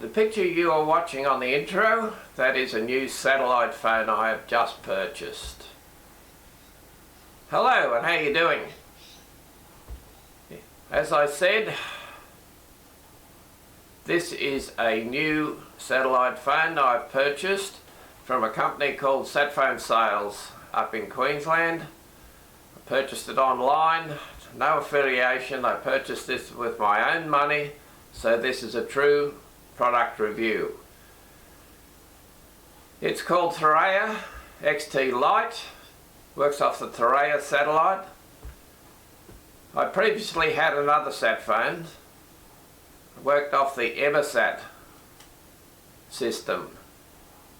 The picture you are watching on the intro, that is a new satellite phone I have just purchased. Hello, and how are you doing? As I said, this is a new satellite phone I've purchased from a company called Satphone Sales up in Queensland. I purchased it online, no affiliation. I purchased this with my own money, so this is a true product review. It's called Thuraya XT Lite, works off the Thuraya Satellite. I previously had another sat phone, worked off the Inmarsat system,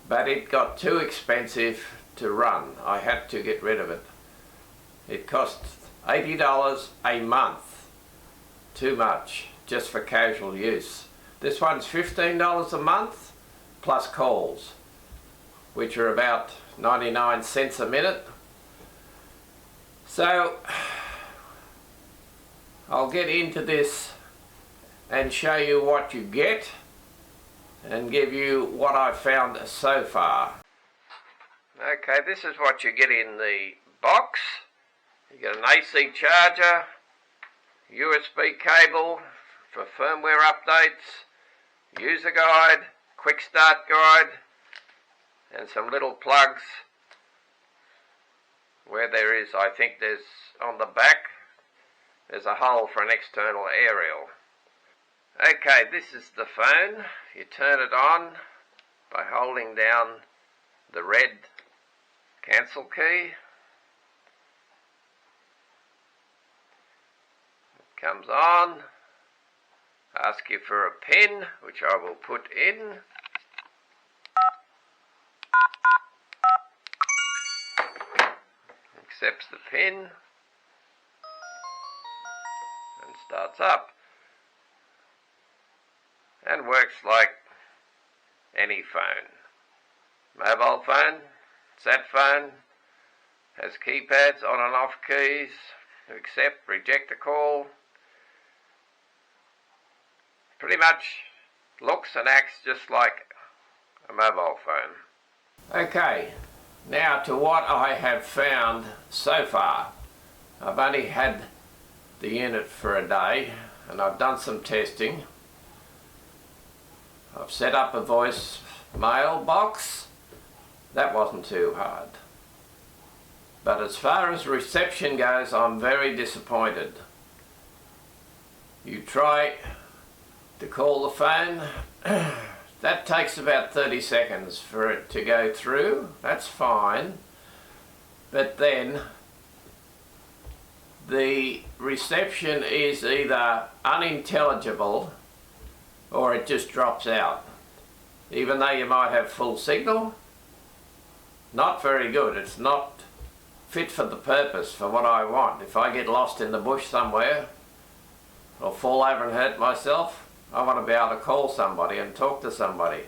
but it got too expensive to run. I had to get rid of it. It cost $80 a month, too much, just for casual use. This one's $15 a month plus calls, which are about 99 cents a minute. So I'll get into this and show you what you get and give you what I've found so far. Okay, this is what you get in the box. You get an AC charger, USB cable for firmware updates, user guide, quick start guide, and some little plugs where there is, I think there's on the back, there's a hole for an external aerial. Okay, this is the phone. You turn it on by holding down the red cancel key. It comes on, ask you for a pin, which I will put in. Accepts the pin and starts up. And works like any phone. Mobile phone, sat phone, has keypads, on and off keys, to accept, reject a call. Pretty much looks and acts just like a mobile phone. Okay, now to what I have found so far. I've only had the unit for a day and I've done some testing. I've set up a voice mail box. That wasn't too hard. But as far as reception goes, I'm very disappointed. You try to call the phone, that takes about 30 seconds for it to go through. That's fine. But then the reception is either unintelligible or it just drops out. Even though you might have full signal, not very good. It's not fit for the purpose for what I want. If I get lost in the bush somewhere or fall over and hurt myself, I want to be able to call somebody and talk to somebody.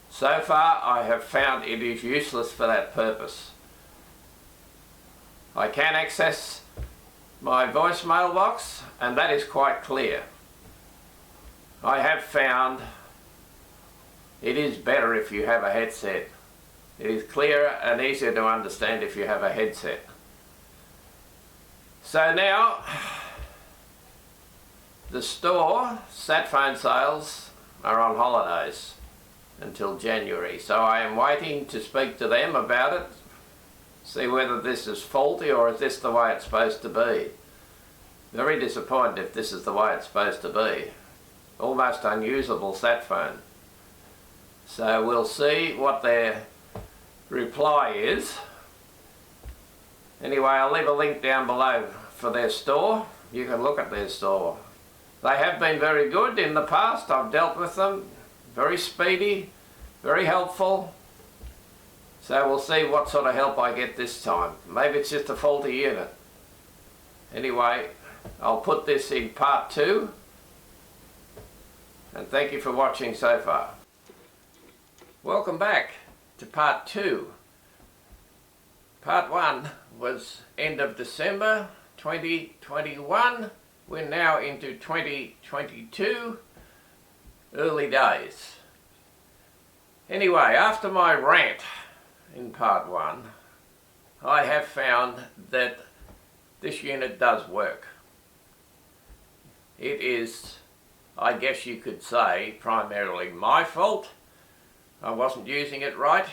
So far I have found it is useless for that purpose. I can access my voicemail box and that is quite clear. I have found it is better if you have a headset. It is clearer and easier to understand if you have a headset. So now, the store, Satphone Sales, are on holidays until January. So I am waiting to speak to them about it, see whether this is faulty or is this the way it's supposed to be. Very disappointed if this is the way it's supposed to be. Almost unusable sat phone. So we'll see what their reply is. Anyway, I'll leave a link down below for their store. You can look at their store. They have been very good in the past. I've dealt with them. Very speedy, very helpful. So we'll see what sort of help I get this time. Maybe it's just a faulty unit. Anyway, I'll put this in part 2. And thank you for watching so far. Welcome back to part 2. Part 1 was end of December 2021. We're now into 2022. early days. Anyway, after my rant in part 1, I have found that this unit does work. It is, I guess you could say, primarily my fault. I wasn't using it right,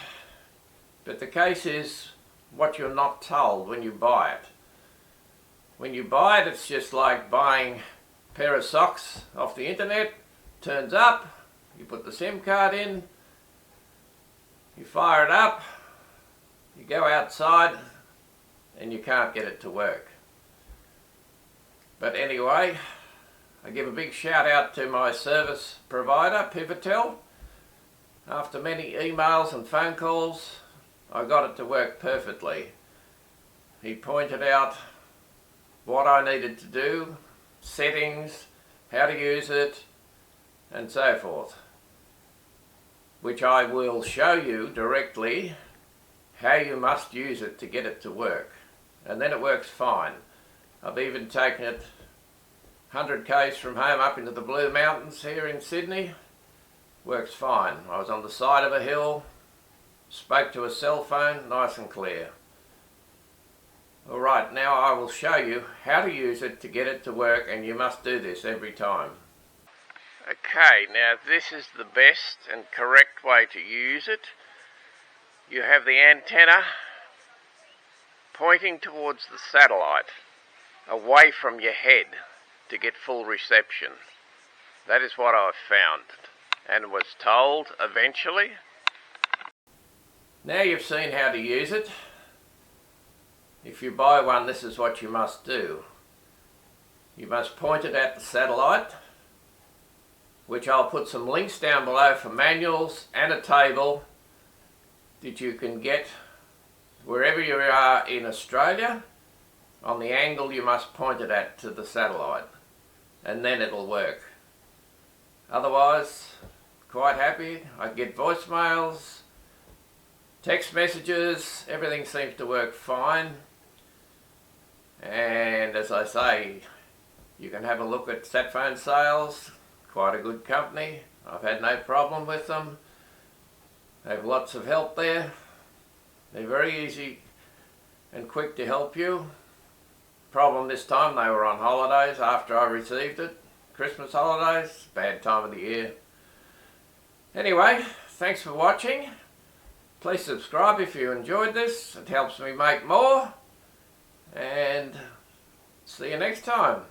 but the case is what you're not told when you buy it. When you buy it, it's just like buying a pair of socks off the internet. Turns up, you put the SIM card in, you fire it up, you go outside, and you can't get it to work. But anyway, I give a big shout out to my service provider, Pivotel. After many emails and phone calls, I got it to work perfectly. He pointed out what I needed to do, settings, how to use it, and so forth, which I will show you directly how you must use it to get it to work, and then it works fine. I've even taken it 100 k's from home up into the Blue Mountains here in Sydney. Works fine. I was on the side of a hill, spoke to a cell phone, nice and clear. Alright, now I will show you how to use it to get it to work, and you must do this every time. Okay, now this is the best and correct way to use it. You have the antenna pointing towards the satellite, away from your head, to get full reception. That is what I've found, and was told eventually. Now you've seen how to use it. If you buy one, this is what you must do. You must point it at the satellite, which I'll put some links down below for manuals and a table that you can get wherever you are in Australia. On the angle you must point it at to the satellite, and then it'll work. Otherwise, quite happy. I get voicemails, text messages, everything seems to work fine. And as I say, you can have a look at Satphone Sales, quite a good company. I've had no problem with them. They have lots of help there. They're very easy and quick to help you. Problem this time, they were on holidays after I received it. Christmas holidays, bad time of the year. Anyway, thanks for watching. Please subscribe if you enjoyed this. It helps me make more. And see you next time.